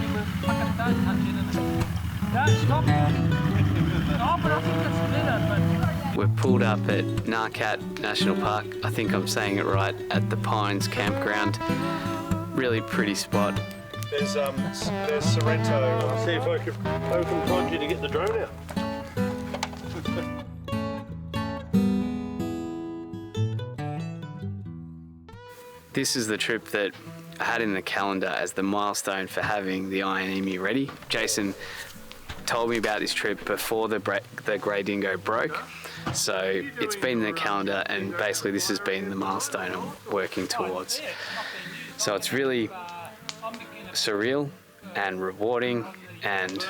you will fucking don't touch it. Don't stop. Oh, but I think that's better, but... We're pulled up at Ngarkat National Park. I think I'm saying it right, at the Pines Campground. Really pretty spot. There's Sorrento. I'll see if I can prod you to get the drone out. This is the trip that I had in the calendar as the milestone for having the Iron Emu ready. Jason told me about this trip before the grey dingo broke. So it's been in the calendar, and basically this has been the milestone I'm working towards. So it's really surreal and rewarding, and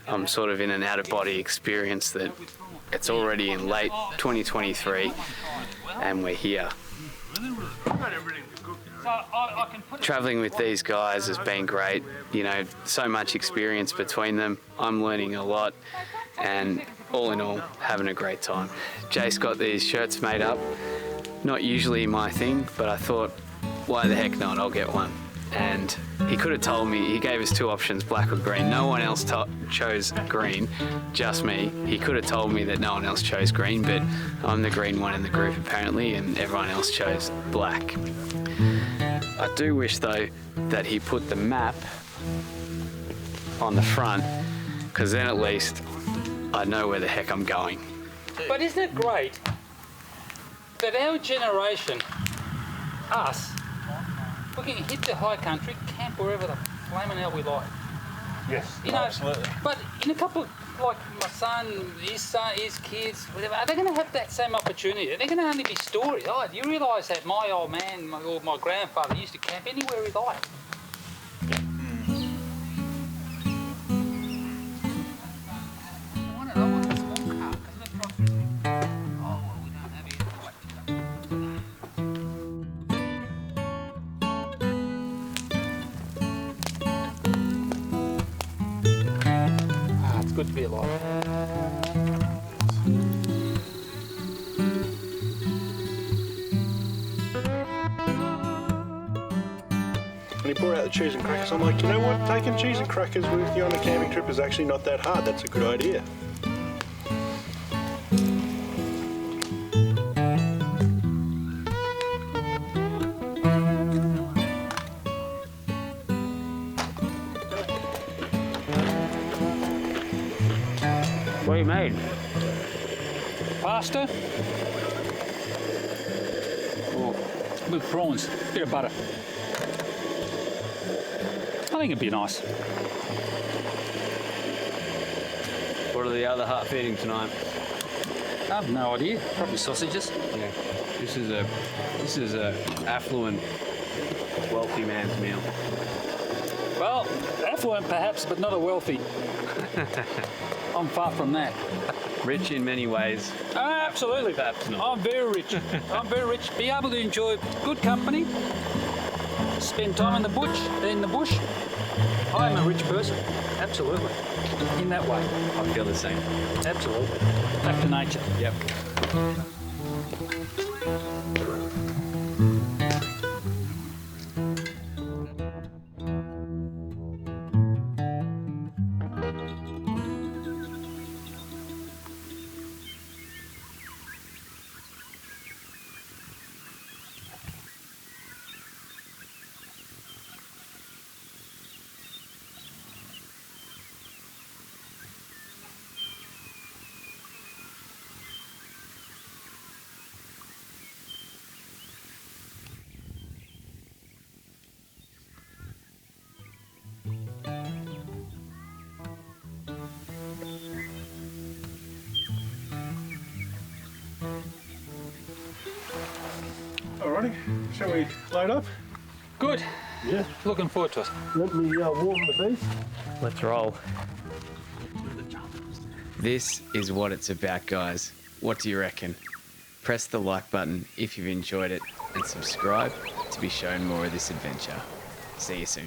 I'm sort of in an out-of-body experience that it's already in late 2023 and we're here. Traveling with these guys has been great, you know, so much experience between them. I'm learning a lot, and all in all, having a great time. Jace got these shirts made up. Not usually my thing, but I thought, why the heck not, I'll get one. And he could have told me, he gave us two options, black or green. No one else chose green, just me. He could have told me that no one else chose green, but I'm the green one in the group apparently, and everyone else chose black. I do wish though that he put the map on the front, because then at least I know where the heck I'm going. But isn't it great that our generation, us, we can hit the high country, camp wherever the flaming hell we like. Yes, You know, absolutely. But in a couple of, like my son, his kids, whatever, are they going to have that same opportunity? They're going to only be stories. Oh, do you realise that my old man or my grandfather used to camp anywhere he liked? I want a small car, because it costs me. Oh, well, we don't have it. It's good to be alive. And he brought out the cheese and crackers. I'm like, you know what? Taking cheese and crackers with you on a camping trip is actually not that hard. That's a good idea. What do you mean? Pasta? With prawns, bit of butter. I think it'd be nice. What are the other half eating tonight? I have no idea. Probably sausages. Yeah, this is a affluent, wealthy man's meal. Well, affluent perhaps, but not a wealthy. I'm far from that. Rich in many ways. Absolutely. Perhaps not. I'm very rich. I'm very rich. Be able to enjoy good company, spend time in the bush. I am a rich person. Absolutely. In that way. I feel the same. Absolutely. Back to nature. Yep. Alrighty, shall we load up? Good. Yeah. Looking forward to it. Let me warm the beef. Let's roll. This is what it's about, guys. What do you reckon? Press the like button if you've enjoyed it, and subscribe to be shown more of this adventure. See you soon.